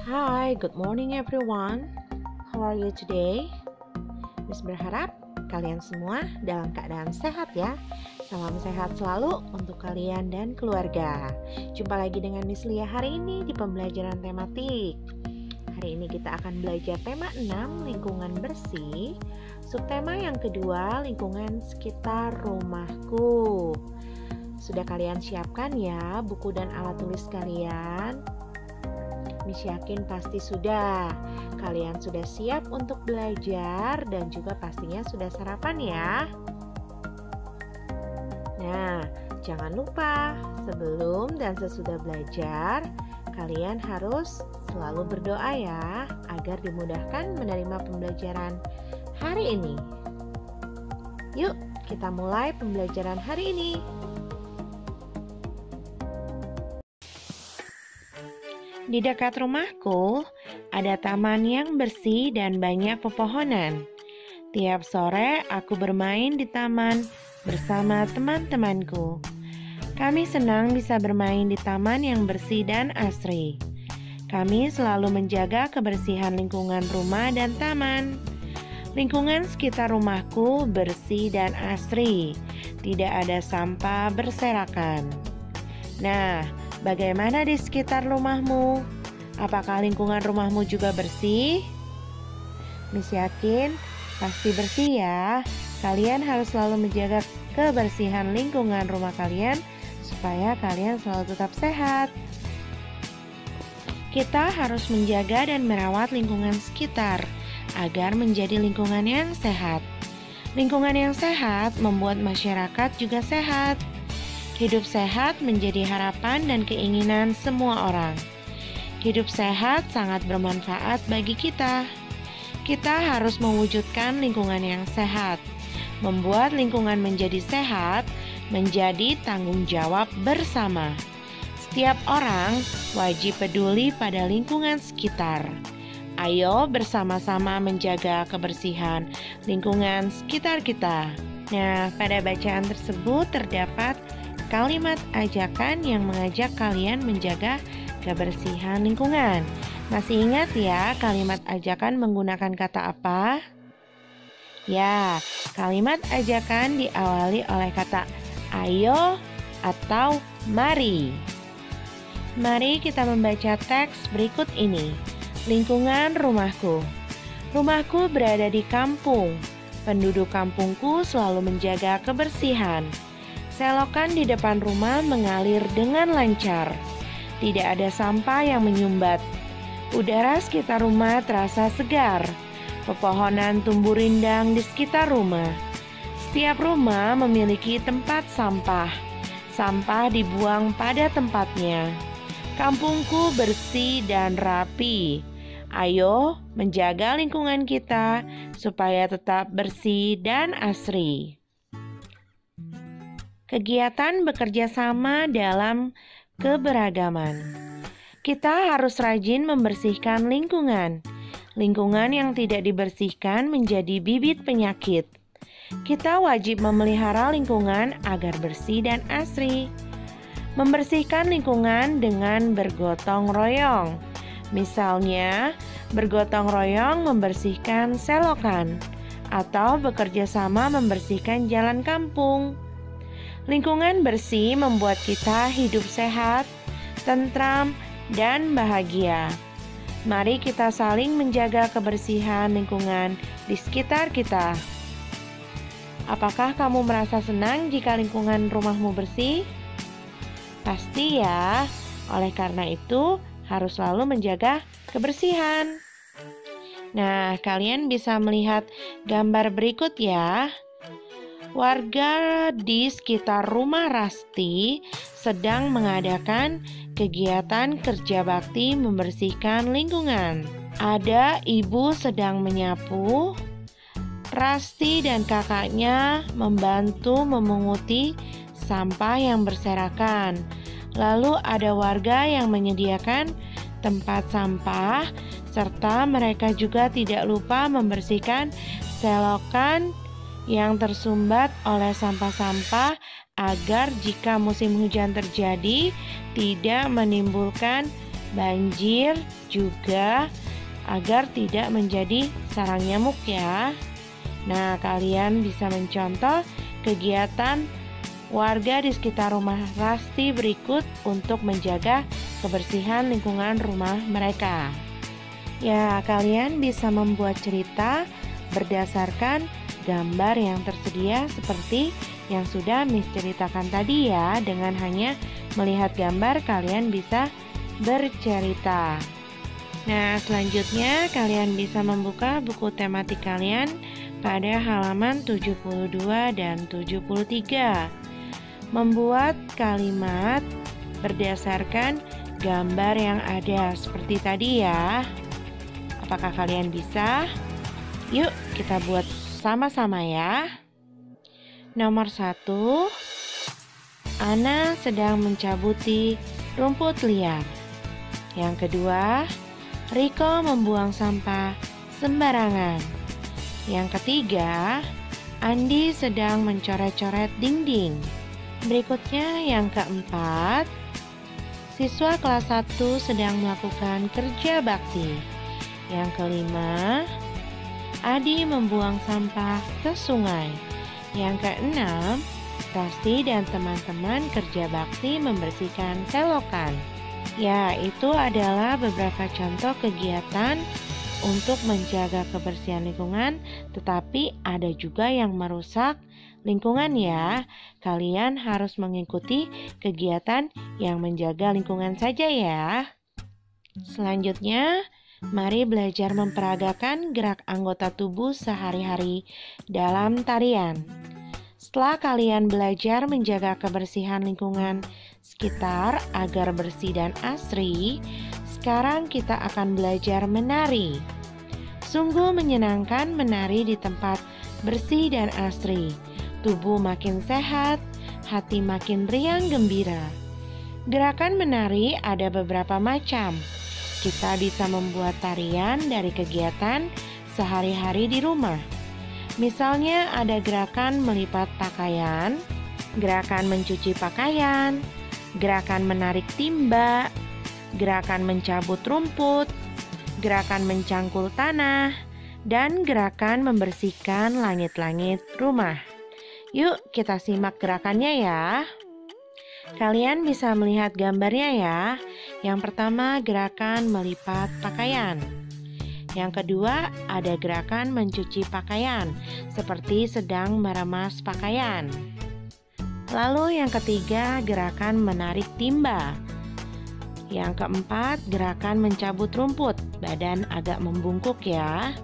Hi, good morning everyone. How are you today? Miss berharap kalian semua dalam keadaan sehat ya. Salam sehat selalu untuk kalian dan keluarga. Jumpa lagi dengan Miss Lia hari ini di pembelajaran tematik. Hari ini kita akan belajar tema 6, lingkungan bersih. Subtema yang kedua, lingkungan sekitar rumahku. Sudah kalian siapkan ya buku dan alat tulis kalian? Miss yakin pasti sudah. Kalian sudah siap untuk belajar dan juga pastinya sudah sarapan ya. Nah, jangan lupa sebelum dan sesudah belajar, kalian harus selalu berdoa ya, agar dimudahkan menerima pembelajaran hari ini. Yuk, kita mulai pembelajaran hari ini. Di dekat rumahku ada taman yang bersih dan banyak pepohonan. Tiap sore aku bermain di taman bersama teman-temanku. Kami senang bisa bermain di taman yang bersih dan asri. Kami selalu menjaga kebersihan lingkungan rumah dan taman. Lingkungan sekitar rumahku bersih dan asri. Tidak ada sampah berserakan. Nah, bagaimana di sekitar rumahmu? Apakah lingkungan rumahmu juga bersih? Miss yakin pasti bersih ya. Kalian harus selalu menjaga kebersihan lingkungan rumah kalian supaya kalian selalu tetap sehat. Kita harus menjaga dan merawat lingkungan sekitar agar menjadi lingkungan yang sehat. Lingkungan yang sehat membuat masyarakat juga sehat. Hidup sehat menjadi harapan dan keinginan semua orang. Hidup sehat sangat bermanfaat bagi kita. Kita harus mewujudkan lingkungan yang sehat. Membuat lingkungan menjadi sehat menjadi tanggung jawab bersama. Setiap orang wajib peduli pada lingkungan sekitar. Ayo bersama-sama menjaga kebersihan lingkungan sekitar kita. Nah, pada bacaan tersebut terdapat kalimat ajakan yang mengajak kalian menjaga kebersihan lingkungan. Masih ingat ya kalimat ajakan menggunakan kata apa? Ya, kalimat ajakan diawali oleh kata ayo atau mari. Mari kita membaca teks berikut ini. Lingkungan rumahku. Rumahku berada di kampung. Penduduk kampungku selalu menjaga kebersihan. Selokan di depan rumah mengalir dengan lancar. Tidak ada sampah yang menyumbat. Udara sekitar rumah terasa segar. Pepohonan tumbuh rindang di sekitar rumah. Setiap rumah memiliki tempat sampah. Sampah dibuang pada tempatnya. Kampungku bersih dan rapi. Ayo menjaga lingkungan kita supaya tetap bersih dan asri. Kegiatan bekerja sama dalam keberagaman. Kita harus rajin membersihkan lingkungan. Lingkungan yang tidak dibersihkan menjadi bibit penyakit. Kita wajib memelihara lingkungan agar bersih dan asri. Membersihkan lingkungan dengan bergotong royong. Misalnya, bergotong royong membersihkan selokan atau bekerja sama membersihkan jalan kampung. Lingkungan bersih membuat kita hidup sehat, tentram, dan bahagia. Mari kita saling menjaga kebersihan lingkungan di sekitar kita. Apakah kamu merasa senang jika lingkungan rumahmu bersih? Pasti ya, oleh karena itu harus selalu menjaga kebersihan. Nah, kalian bisa melihat gambar berikut ya. Warga di sekitar rumah Rasti sedang mengadakan kegiatan kerja bakti membersihkan lingkungan. Ada ibu sedang menyapu. Rasti dan kakaknya membantu memunguti sampah yang berserakan. Lalu ada warga yang menyediakan tempat sampah, serta mereka juga tidak lupa membersihkan selokan yang tersumbat oleh sampah-sampah agar jika musim hujan terjadi tidak menimbulkan banjir, juga agar tidak menjadi sarang nyamuk ya. Nah, kalian bisa mencontoh kegiatan warga di sekitar rumah Rasti berikut untuk menjaga kebersihan lingkungan rumah mereka. Ya, kalian bisa membuat cerita berdasarkan gambar yang tersedia seperti yang sudah Miss ceritakan tadi ya. Dengan hanya melihat gambar kalian bisa bercerita. Nah, selanjutnya kalian bisa membuka buku tematik kalian pada halaman 72 dan 73. Membuat kalimat berdasarkan gambar yang ada seperti tadi ya. Apakah kalian bisa? Yuk kita buat sama-sama ya. Nomor 1, Ana sedang mencabuti rumput liar. Yang kedua, Riko membuang sampah sembarangan. Yang ketiga, Andi sedang mencoret-coret dinding. Berikutnya yang keempat, siswa kelas 1 sedang melakukan kerja bakti. Yang kelima, Adi membuang sampah ke sungai. Yang keenam, Rasti dan teman-teman kerja bakti membersihkan selokan. Ya, itu adalah beberapa contoh kegiatan untuk menjaga kebersihan lingkungan, tetapi ada juga yang merusak lingkungan ya. Kalian harus mengikuti kegiatan yang menjaga lingkungan saja ya. Selanjutnya, mari belajar memperagakan gerak anggota tubuh sehari-hari dalam tarian. Setelah kalian belajar menjaga kebersihan lingkungan sekitar agar bersih dan asri, sekarang kita akan belajar menari. Sungguh menyenangkan menari di tempat bersih dan asri. Tubuh makin sehat, hati makin riang gembira. Gerakan menari ada beberapa macam. Kita bisa membuat tarian dari kegiatan sehari-hari di rumah. Misalnya ada gerakan melipat pakaian, gerakan mencuci pakaian, gerakan menarik timba, gerakan mencabut rumput, gerakan mencangkul tanah, dan gerakan membersihkan langit-langit rumah. Yuk kita simak gerakannya ya. Kalian bisa melihat gambarnya ya. Yang pertama gerakan melipat pakaian. Yang kedua ada gerakan mencuci pakaian, seperti sedang meremas pakaian. Lalu yang ketiga gerakan menarik timba. Yang keempat gerakan mencabut rumput, badan agak membungkuk ya.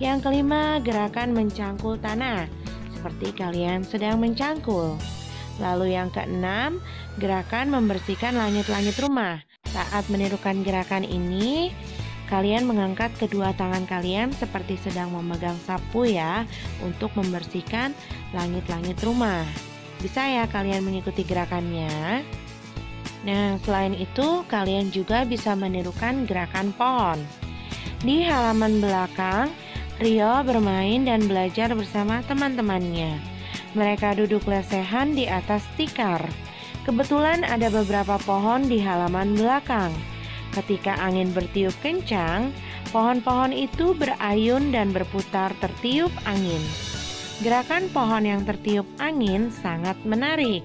Yang kelima gerakan mencangkul tanah, seperti kalian sedang mencangkul. Lalu yang keenam, gerakan membersihkan langit-langit rumah. Saat menirukan gerakan ini, kalian mengangkat kedua tangan kalian seperti sedang memegang sapu ya, untuk membersihkan langit-langit rumah. Bisa ya kalian mengikuti gerakannya? Nah, selain itu, kalian juga bisa menirukan gerakan pohon. Di halaman belakang, Rio bermain dan belajar bersama teman-temannya. Mereka duduk lesehan di atas tikar. Kebetulan ada beberapa pohon di halaman belakang. Ketika angin bertiup kencang, pohon-pohon itu berayun dan berputar tertiup angin. Gerakan pohon yang tertiup angin sangat menarik,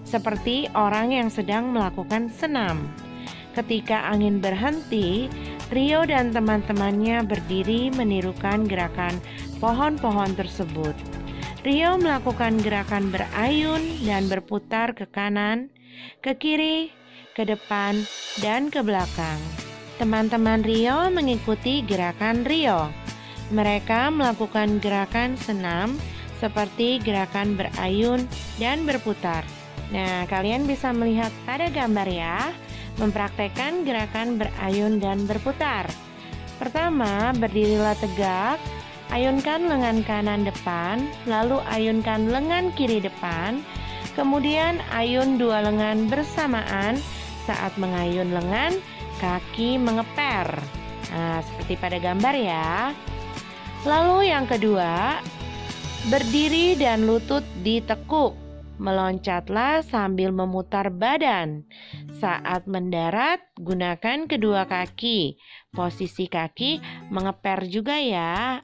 seperti orang yang sedang melakukan senam. Ketika angin berhenti, Rio dan teman-temannya berdiri menirukan gerakan pohon-pohon tersebut. Rio melakukan gerakan berayun dan berputar ke kanan, ke kiri, ke depan, dan ke belakang. Teman-teman Rio mengikuti gerakan Rio. Mereka melakukan gerakan senam seperti gerakan berayun dan berputar. Nah, kalian bisa melihat pada gambar ya, mempraktekkan gerakan berayun dan berputar. Pertama, berdirilah tegak. Ayunkan lengan kanan depan, lalu ayunkan lengan kiri depan, kemudian ayun dua lengan bersamaan. Saat mengayun lengan, kaki mengeper. Nah, seperti pada gambar ya. Lalu yang kedua, berdiri dan lutut ditekuk. Meloncatlah sambil memutar badan. Saat mendarat, gunakan kedua kaki. Posisi kaki mengeper juga ya.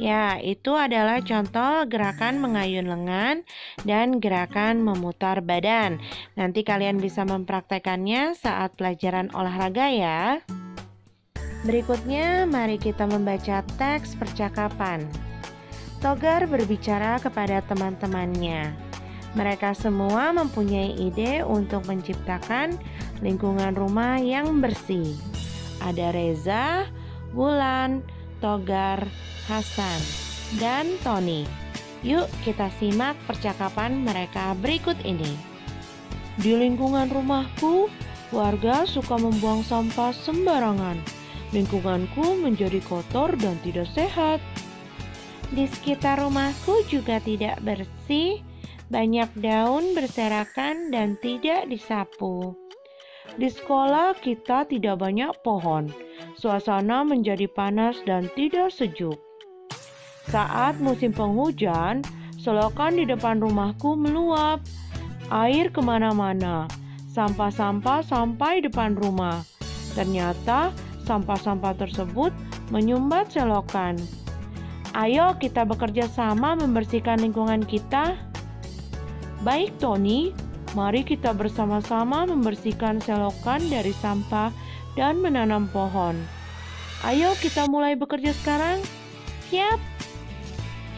Ya, itu adalah contoh gerakan mengayun lengan dan gerakan memutar badan. Nanti kalian bisa mempraktekannya saat pelajaran olahraga ya. Berikutnya, mari kita membaca teks percakapan. Togar berbicara kepada teman-temannya. Mereka semua mempunyai ide untuk menciptakan lingkungan rumah yang bersih. Ada Reza, Wulan, Togar, Hasan, dan Tony. Yuk kita simak percakapan mereka berikut ini. Di lingkungan rumahku, warga suka membuang sampah sembarangan. Lingkunganku menjadi kotor dan tidak sehat. Di sekitar rumahku juga tidak bersih, banyak daun berserakan dan tidak disapu. Di sekolah kita tidak banyak pohon. Suasana menjadi panas dan tidak sejuk. Saat musim penghujan, selokan di depan rumahku meluap. Air kemana-mana. Sampah-sampah sampai depan rumah. Ternyata sampah-sampah tersebut menyumbat selokan. Ayo kita bekerja sama membersihkan lingkungan kita. Baik Tony, mari kita bersama-sama membersihkan selokan dari sampah dan menanam pohon. Ayo kita mulai bekerja sekarang. Siap.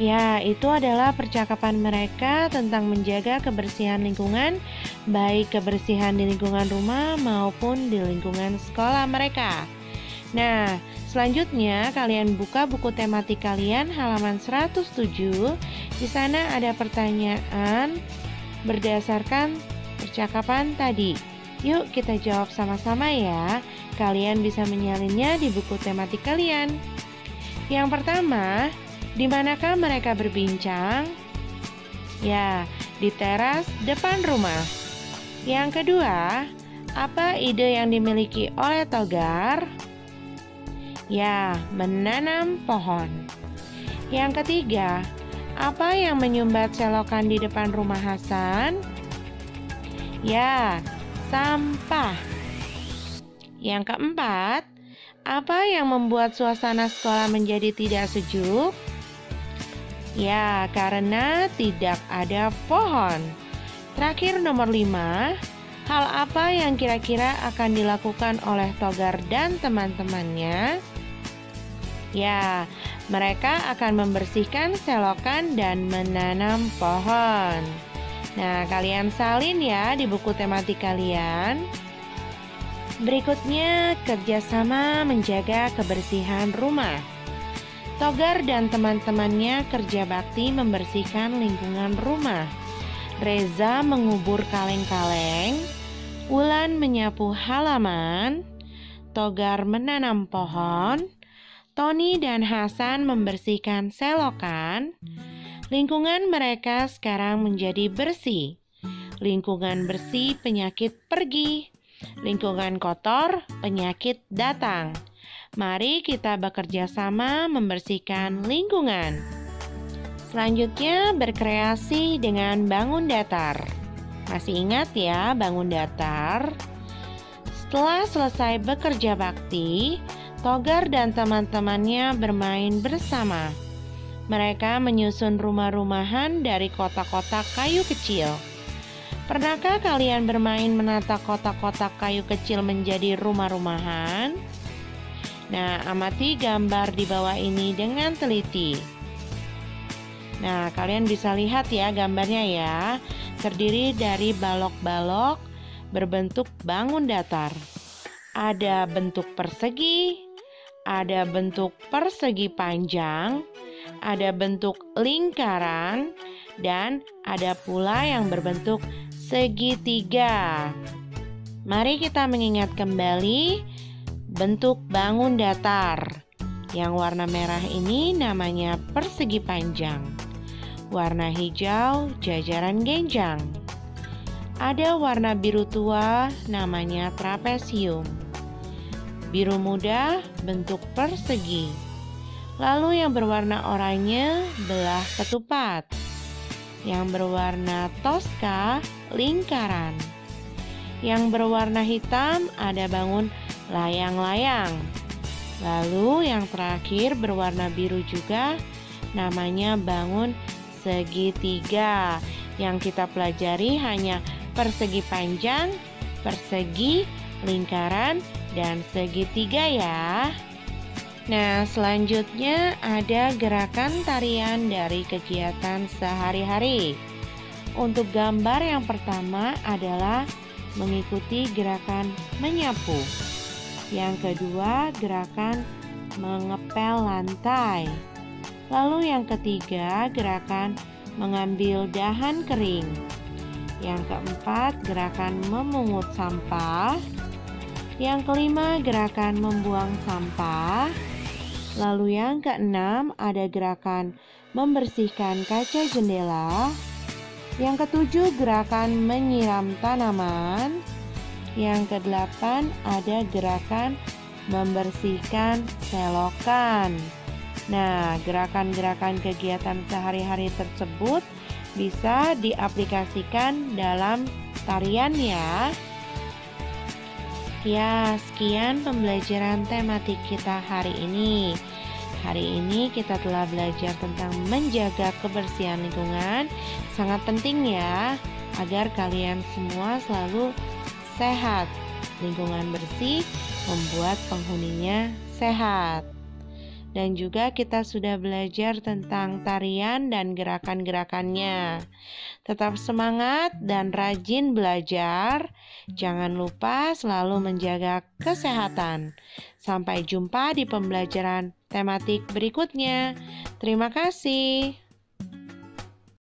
Ya, itu adalah percakapan mereka tentang menjaga kebersihan lingkungan, baik kebersihan di lingkungan rumah maupun di lingkungan sekolah mereka. Nah, selanjutnya kalian buka buku tematik kalian halaman 107. Di sana ada pertanyaan berdasarkan percakapan tadi. Yuk kita jawab sama-sama ya. Kalian bisa menyalinnya di buku tematik kalian. Yang pertama, di manakah mereka berbincang? Ya, di teras depan rumah. Yang kedua, apa ide yang dimiliki oleh Togar? Ya, menanam pohon. Yang ketiga, apa yang menyumbat selokan di depan rumah Hasan? Ya, sampah. Yang keempat, apa yang membuat suasana sekolah menjadi tidak sejuk? Ya, karena tidak ada pohon. Terakhir nomor 5, hal apa yang kira-kira akan dilakukan oleh Togar dan teman-temannya? Ya, mereka akan membersihkan selokan dan menanam pohon. Nah, kalian salin ya di buku tematik kalian. Berikutnya, kerjasama menjaga kebersihan rumah. Togar dan teman-temannya kerja bakti membersihkan lingkungan rumah. Reza mengubur kaleng-kaleng, Wulan menyapu halaman, Togar menanam pohon, Tony dan Hasan membersihkan selokan. Lingkungan mereka sekarang menjadi bersih. Lingkungan bersih, penyakit pergi. Lingkungan kotor, penyakit datang. Mari kita bekerja sama membersihkan lingkungan. Selanjutnya, berkreasi dengan bangun datar. Masih ingat ya, bangun datar? Setelah selesai bekerja bakti, Togar dan teman-temannya bermain bersama. Mereka menyusun rumah-rumahan dari kotak-kotak kayu kecil. Pernahkah kalian bermain menata kotak-kotak kayu kecil menjadi rumah-rumahan? Nah, amati gambar di bawah ini dengan teliti. Nah, kalian bisa lihat ya gambarnya ya. Terdiri dari balok-balok berbentuk bangun datar. Ada bentuk persegi, ada bentuk persegi panjang, ada bentuk lingkaran, dan ada pula yang berbentuk segitiga. Mari kita mengingat kembali bentuk bangun datar. Yang warna merah ini namanya persegi panjang. Warna hijau jajaran genjang. Ada warna biru tua namanya trapesium. Biru muda bentuk persegi. Lalu yang berwarna oranye belah ketupat. Yang berwarna toska, lingkaran. Yang berwarna hitam ada bangun layang-layang. Lalu yang terakhir berwarna biru juga, namanya bangun segitiga. Yang kita pelajari hanya persegi panjang, persegi, lingkaran, dan segitiga ya. Nah, selanjutnya ada gerakan tarian dari kegiatan sehari-hari. Untuk gambar yang pertama adalah mengikuti gerakan menyapu. Yang kedua, gerakan mengepel lantai. Lalu yang ketiga, gerakan mengambil dahan kering. Yang keempat, gerakan memungut sampah. Yang kelima, gerakan membuang sampah. Lalu yang keenam, ada gerakan membersihkan kaca jendela. Yang ketujuh, gerakan menyiram tanaman. Yang kedelapan, ada gerakan membersihkan selokan. Nah, gerakan-gerakan kegiatan sehari-hari tersebut bisa diaplikasikan dalam tarian ya. Ya, sekian pembelajaran tematik kita hari ini. Hari ini kita telah belajar tentang menjaga kebersihan lingkungan. Sangat penting ya, agar kalian semua selalu sehat. Lingkungan bersih membuat penghuninya sehat. Dan juga kita sudah belajar tentang tarian dan gerakan-gerakannya. Tetap semangat dan rajin belajar. Jangan lupa selalu menjaga kesehatan. Sampai jumpa di pembelajaran tematik berikutnya. Terima kasih.